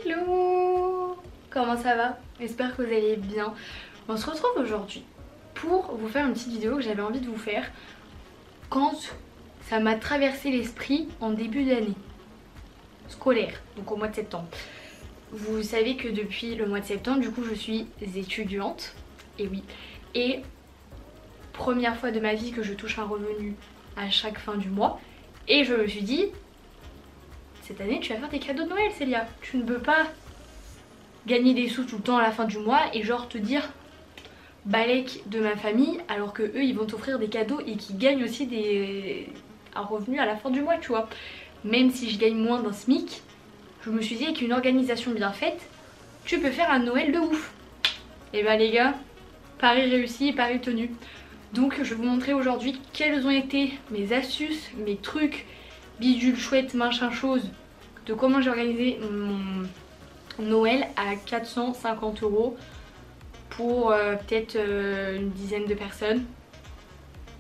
Hello! Comment ça va? J'espère que vous allez bien. On se retrouve aujourd'hui pour vous faire une petite vidéo que j'avais envie de vous faire quand ça m'a traversé l'esprit en début d'année scolaire, donc au mois de septembre. Vous savez que depuis le mois de septembre, du coup, je suis étudiante, et oui, et première fois de ma vie que je touche un revenu à chaque fin du mois, et je me suis dit, cette année tu vas faire tes cadeaux de Noël, Célia. Tu ne peux pas gagner des sous tout le temps à la fin du mois et genre te dire balèque de ma famille alors que eux ils vont t'offrir des cadeaux et qui gagnent aussi un revenu à la fin du mois, tu vois. Même si je gagne moins d'un SMIC, je me suis dit avec une organisation bien faite, tu peux faire un Noël de ouf. Et bah les gars, pari réussi, pari tenu. Donc je vais vous montrer aujourd'hui quelles ont été mes astuces, mes trucs, bidules, chouettes, machin chose, de comment j'ai organisé mon Noël à 450 € pour peut-être une dizaine de personnes.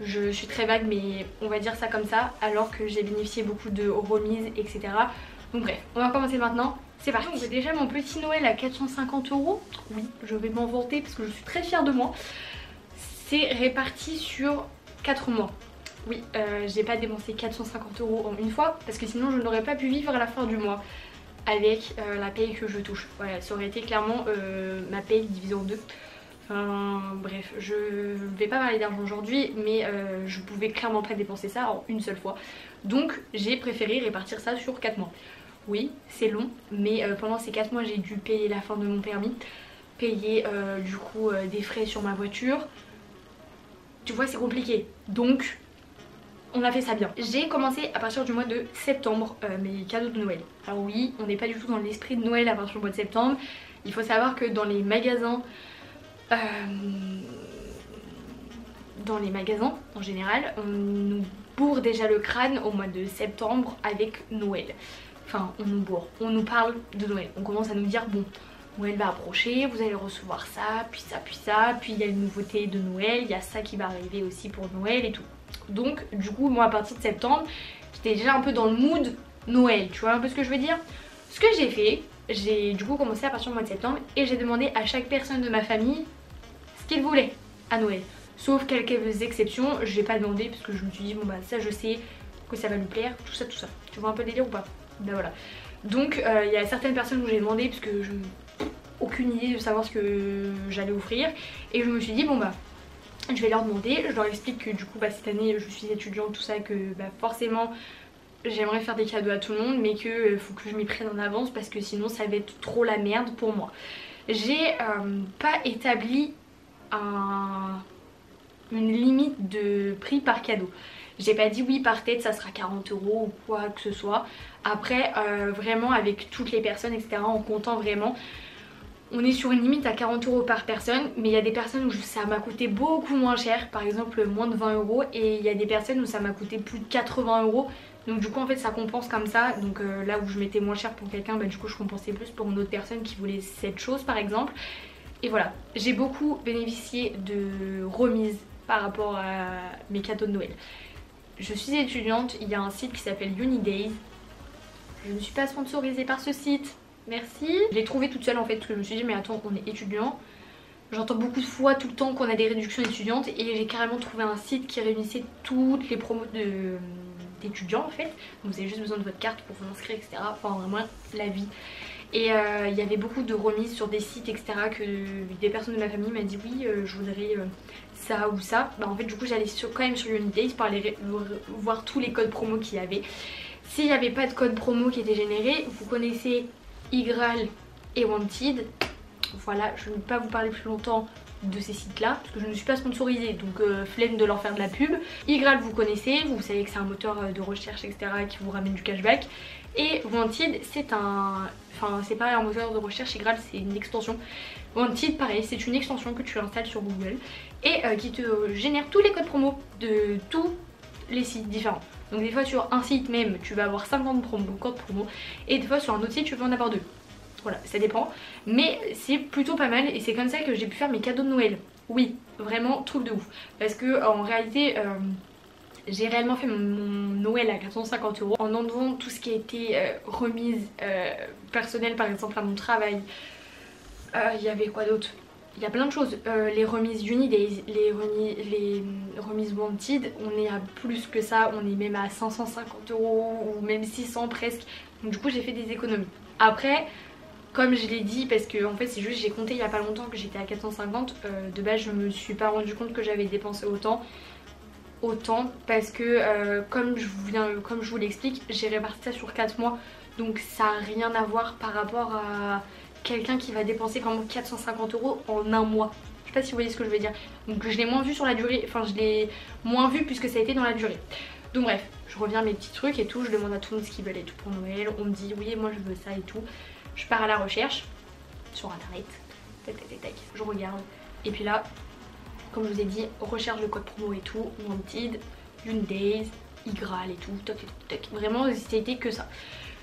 Je suis très vague mais on va dire ça comme ça, alors que j'ai bénéficié beaucoup de remises, etc. Donc bref, on va commencer maintenant. C'est parti. Donc déjà mon petit Noël à 450 €, oui, je vais m'en vanter parce que je suis très fière de moi. C'est réparti sur 4 mois. Oui, j'ai pas dépensé 450 € en une fois parce que sinon je n'aurais pas pu vivre à la fin du mois avec la paye que je touche. Voilà, ça aurait été clairement ma paye divisée en deux. Enfin bref, je vais pas parler d'argent aujourd'hui, mais je pouvais clairement pas dépenser ça en une seule fois. Donc j'ai préféré répartir ça sur 4 mois. Oui, c'est long, mais pendant ces 4 mois j'ai dû payer la fin de mon permis, payer du coup des frais sur ma voiture. Tu vois, c'est compliqué. Donc on a fait ça bien. J'ai commencé à partir du mois de septembre mes cadeaux de Noël. Alors oui, on n'est pas du tout dans l'esprit de Noël à partir du mois de septembre. Il faut savoir que dans les magasins en général, on nous bourre déjà le crâne au mois de septembre avec Noël. Enfin, on nous bourre, on nous parle de Noël. On commence à nous dire bon, Noël va approcher, vous allez recevoir ça, puis ça, puis ça, puis il y a une nouveauté de Noël, il y a ça qui va arriver aussi pour Noël et tout. Donc du coup moi à partir de septembre j'étais déjà un peu dans le mood Noël, tu vois un peu ce que je veux dire. Ce que j'ai fait, j'ai du coup commencé à partir du mois de septembre et j'ai demandé à chaque personne de ma famille ce qu'ils voulaient à Noël. Sauf quelques exceptions, je n'ai pas demandé parce que je me suis dit bon bah ça je sais que ça va lui plaire, tout ça. Tu vois un peu le délire ou pas? Ben voilà. Donc il y a certaines personnes où j'ai demandé parce que je n'ai aucune idée de savoir ce que j'allais offrir et je me suis dit bon bah je vais leur demander, je leur explique que du coup bah, cette année je suis étudiante, tout ça, que bah, forcément j'aimerais faire des cadeaux à tout le monde mais que faut que je m'y prenne en avance parce que sinon ça va être trop la merde pour moi. J'ai pas établi une limite de prix par cadeau. J'ai pas dit oui par tête ça sera 40 € ou quoi que ce soit. Après vraiment avec toutes les personnes etc, en comptant vraiment, on est sur une limite à 40 € par personne, mais il y a des personnes où ça m'a coûté beaucoup moins cher, par exemple moins de 20 €, et il y a des personnes où ça m'a coûté plus de 80 €. Donc du coup en fait ça compense comme ça, donc là où je mettais moins cher pour quelqu'un, bah, du coup je compensais plus pour une autre personne qui voulait cette chose par exemple. Et voilà, j'ai beaucoup bénéficié de remises par rapport à mes cadeaux de Noël. Je suis étudiante, il y a un site qui s'appelle Unidays. Je ne suis pas sponsorisée par ce site. Merci. Je l'ai trouvé toute seule en fait parce que je me suis dit mais attends, on est étudiant. J'entends beaucoup de fois tout le temps qu'on a des réductions étudiantes et j'ai carrément trouvé un site qui réunissait toutes les promos d'étudiants en fait. Donc vous avez juste besoin de votre carte pour vous inscrire etc. Enfin vraiment la vie. Et il y avait beaucoup de remises sur des sites etc, que des personnes de ma famille m'ont dit oui je voudrais ça ou ça. Bah en fait du coup j'allais quand même sur Unidays pour aller voir tous les codes promo qu'il y avait. S'il n'y avait pas de code promo qui était généré, vous connaissez Igral et Wanted. Voilà, je ne vais pas vous parler plus longtemps de ces sites là parce que je ne suis pas sponsorisée, donc flemme de leur faire de la pub. Igral vous connaissez, vous savez que c'est un moteur de recherche etc qui vous ramène du cashback. Et Wanted c'est enfin c'est pas un moteur de recherche, Igral c'est une extension. Wanted pareil, c'est une extension que tu installes sur Google et qui te génère tous les codes promo de tous les sites différents. Donc des fois sur un site même tu vas avoir 50 codes promo et des fois sur un autre site tu peux en avoir 2. Voilà, ça dépend. Mais c'est plutôt pas mal et c'est comme ça que j'ai pu faire mes cadeaux de Noël. Oui, vraiment truc de ouf. Parce que en réalité J'ai réellement fait mon Noël à 450 € en enlevant tout ce qui a été remise personnelle, par exemple à mon travail. Il y avait quoi d'autre? Il y a plein de choses, les remises Unidays, les remises Wanted, on est à plus que ça, on est même à 550 € ou même 600 presque. Donc du coup j'ai fait des économies. Après, comme je l'ai dit, parce que en fait c'est juste j'ai compté il y a pas longtemps que j'étais à 450, de base je me suis pas rendu compte que j'avais dépensé autant parce que comme je vous l'explique, j'ai réparti ça sur 4 mois, donc ça n'a rien à voir par rapport à quelqu'un qui va dépenser vraiment 450 € en un mois. Je sais pas si vous voyez ce que je veux dire. Donc je l'ai moins vu sur la durée, enfin je l'ai moins vu puisque ça a été dans la durée. Donc bref, je reviens à mes petits trucs et tout, je demande à tout le monde ce qu'ils veulent et tout pour Noël. On me dit oui moi je veux ça et tout. Je pars à la recherche sur internet, tac tac tac tac, je regarde. Et puis là, comme je vous ai dit, recherche de code promo et tout, Wanted, Unidays, Igral et tout, tac tac tac. Vraiment c'était que ça.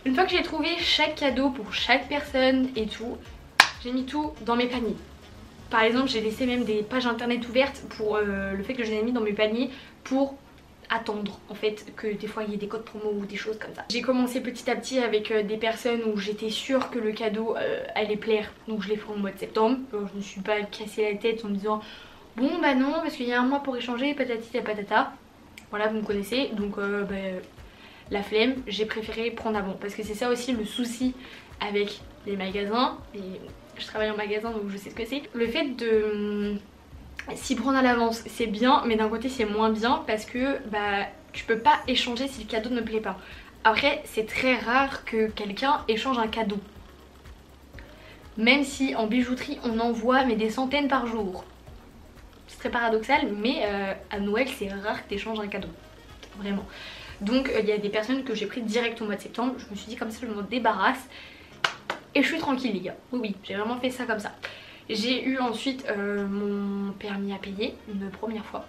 Une fois que j'ai trouvé chaque cadeau pour chaque personne et tout, j'ai mis tout dans mes paniers. Par exemple, j'ai laissé même des pages internet ouvertes pour le fait que je les ai mis dans mes paniers pour attendre en fait que des fois il y ait des codes promo ou des choses comme ça. J'ai commencé petit à petit avec des personnes où j'étais sûre que le cadeau allait plaire, donc je l'ai fait au mois de septembre. Je ne me suis pas cassé la tête en me disant bon bah non parce qu'il y a un mois pour échanger, patati patata. Voilà, vous me connaissez, donc la flemme, j'ai préféré prendre avant parce que c'est ça aussi le souci avec les magasins, et je travaille en magasin donc je sais ce que c'est. Le fait de s'y prendre à l'avance c'est bien, mais d'un côté c'est moins bien parce que bah tu peux pas échanger si le cadeau ne plaît pas. Après c'est très rare que quelqu'un échange un cadeau, même si en bijouterie on en voit mais des centaines par jour. C'est très paradoxal, mais à Noël c'est rare que tu échanges un cadeau, vraiment. Donc il y a des personnes que j'ai pris direct au mois de septembre. Je me suis dit comme ça je m'en débarrasse et je suis tranquille les gars. Oui oui, j'ai vraiment fait ça comme ça. J'ai eu ensuite mon permis à payer une première fois.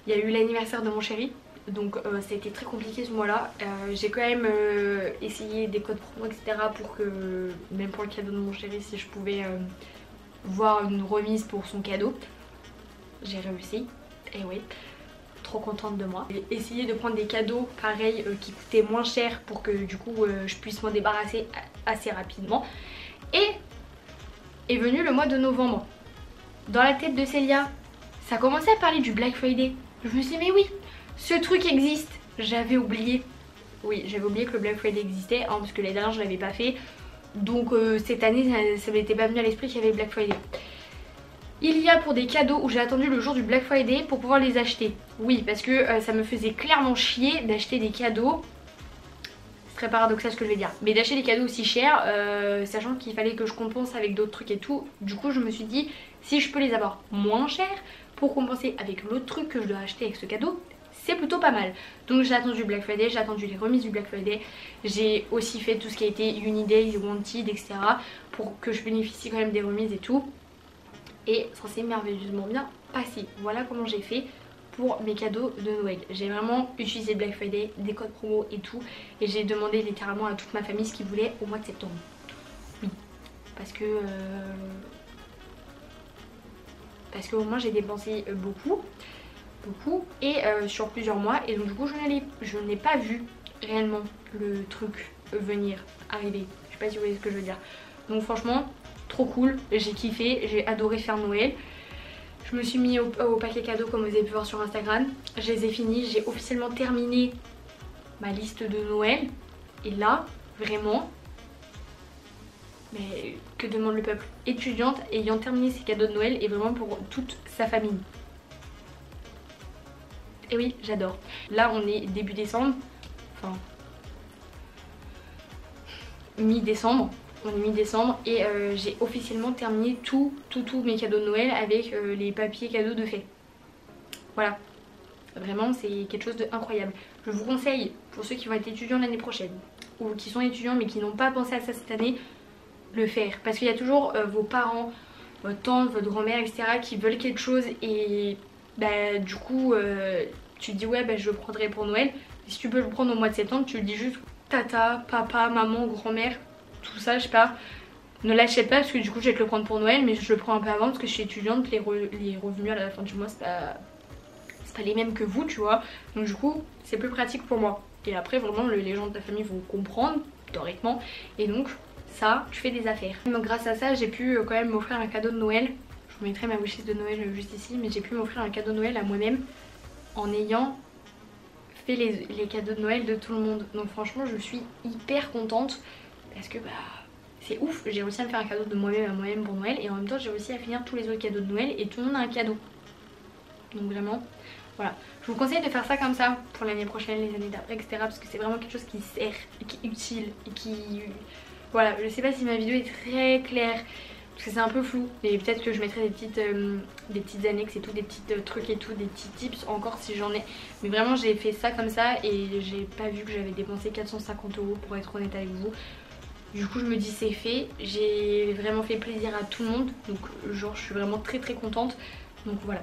Il y a eu l'anniversaire de mon chéri, donc ça a été très compliqué ce mois-là. J'ai quand même essayé des codes promo etc pour que, même pour le cadeau de mon chéri, si je pouvais voir une remise pour son cadeau. J'ai réussi, et oui. Trop contente de moi. J'ai essayé de prendre des cadeaux pareils qui coûtaient moins cher pour que du coup je puisse m'en débarrasser assez rapidement. Et est venu le mois de novembre. Dans la tête de Célia, ça commençait à parler du Black Friday. Je me suis dit mais oui, ce truc existe. J'avais oublié. Oui, j'avais oublié que le Black Friday existait hein, parce que l'année dernière je l'avais pas fait. Donc cette année ça m'était pas venu à l'esprit qu'il y avait Black Friday. Il y a pour des cadeaux où j'ai attendu le jour du Black Friday pour pouvoir les acheter. Oui, parce que ça me faisait clairement chier d'acheter des cadeaux. C'est très paradoxal ce que je vais dire. Mais d'acheter des cadeaux aussi chers, sachant qu'il fallait que je compense avec d'autres trucs et tout. Du coup, je me suis dit, si je peux les avoir moins chers pour compenser avec l'autre truc que je dois acheter avec ce cadeau, c'est plutôt pas mal. Donc j'ai attendu Black Friday, j'ai attendu les remises du Black Friday. J'ai aussi fait tout ce qui a été Unidays, Wanted, etc. pour que je bénéficie quand même des remises et tout. Et ça s'est merveilleusement bien passé. Voilà comment j'ai fait pour mes cadeaux de Noël. J'ai vraiment utilisé Black Friday, des codes promo et tout. Et j'ai demandé littéralement à toute ma famille ce qu'ils voulaient au mois de septembre. Oui, parce que au moins j'ai dépensé beaucoup. Et sur plusieurs mois. Et donc du coup je n'ai pas vu réellement le truc venir, arriver. Je sais pas si vous voyez ce que je veux dire. Donc franchement... trop cool, j'ai kiffé, j'ai adoré faire Noël. Je me suis mis au paquet cadeaux comme vous avez pu voir sur Instagram. Je les ai finis, j'ai officiellement terminé ma liste de Noël. Et là, vraiment, mais que demande le peuple? Étudiante ayant terminé ses cadeaux de Noël et vraiment pour toute sa famille. Et oui, j'adore. Là on est début décembre, enfin mi-décembre. On est mi-décembre et j'ai officiellement terminé tous mes cadeaux de Noël avec les papiers cadeaux de fête. Voilà, vraiment c'est quelque chose d'incroyable. Je vous conseille, pour ceux qui vont être étudiants l'année prochaine ou qui sont étudiants mais qui n'ont pas pensé à ça cette année, le faire. Parce qu'il y a toujours vos parents, votre tante, votre grand-mère, etc. qui veulent quelque chose et bah, du coup tu te dis ouais bah, je le prendrai pour Noël. Et si tu peux le prendre au mois de septembre, tu le dis juste tata, papa, maman, grand-mère, tout ça, je sais pas, ne l'achète pas parce que du coup je vais te le prendre pour Noël, mais je le prends un peu avant parce que je suis étudiante, les revenus à la fin du mois c'est pas les mêmes que vous, tu vois. Donc du coup c'est plus pratique pour moi. Et après vraiment les gens de ta famille vont comprendre théoriquement et donc ça tu fais des affaires. Donc grâce à ça j'ai pu quand même m'offrir un cadeau de Noël. Je vous mettrai ma wishlist de Noël juste ici, mais j'ai pu m'offrir un cadeau de Noël à moi-même en ayant fait les cadeaux de Noël de tout le monde. Donc franchement je suis hyper contente parce que bah c'est ouf, j'ai réussi à me faire un cadeau de moi-même à moi-même pour Noël et en même temps j'ai réussi à finir tous les autres cadeaux de Noël et tout le monde a un cadeau. Donc vraiment voilà, je vous conseille de faire ça comme ça pour l'année prochaine, les années d'après, etc. Parce que c'est vraiment quelque chose qui sert et qui est utile et qui... Voilà, je sais pas si ma vidéo est très claire parce que c'est un peu flou. Et peut-être que je mettrai des petites annexes et tout, des petits trucs et tout, des petits tips encore si j'en ai. Mais vraiment j'ai fait ça comme ça et j'ai pas vu que j'avais dépensé 450 € pour être honnête avec vous. Du coup je me dis c'est fait, j'ai vraiment fait plaisir à tout le monde. Donc genre je suis vraiment très contente. Donc voilà.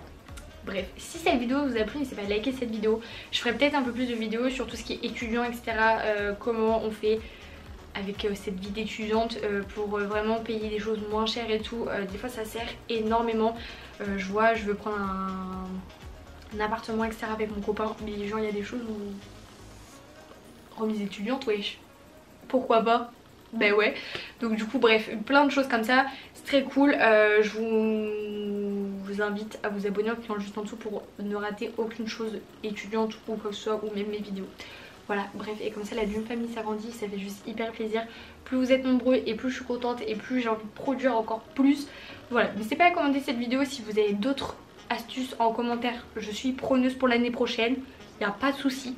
Bref, si cette vidéo vous a plu, n'hésitez pas à liker cette vidéo. Je ferai peut-être un peu plus de vidéos sur tout ce qui est étudiant, etc. Comment on fait avec cette vie d'étudiante pour vraiment payer des choses moins chères et tout. Des fois ça sert énormément. Je veux prendre un appartement, etc. avec mon copain. Mais genre il y a des choses où... Remise étudiante, wesh. Pourquoi pas? Ben ouais, donc du coup bref, plein de choses comme ça, c'est très cool. Je vous invite à vous abonner en cliquant juste en dessous pour ne rater aucune chose étudiante ou quoi que ce soit, ou même mes vidéos. Voilà, bref, et comme ça la Dream Family s'agrandit, ça fait juste hyper plaisir. Plus vous êtes nombreux et plus je suis contente et plus j'ai envie de produire encore plus. Voilà, n'hésitez pas à commenter cette vidéo si vous avez d'autres astuces en commentaire. Je suis preneuse pour l'année prochaine, il n'y a pas de souci.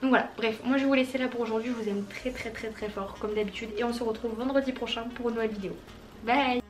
Donc voilà, bref, moi je vais vous laisser là pour aujourd'hui. Je vous aime très fort comme d'habitude et on se retrouve vendredi prochain pour une nouvelle vidéo. Bye!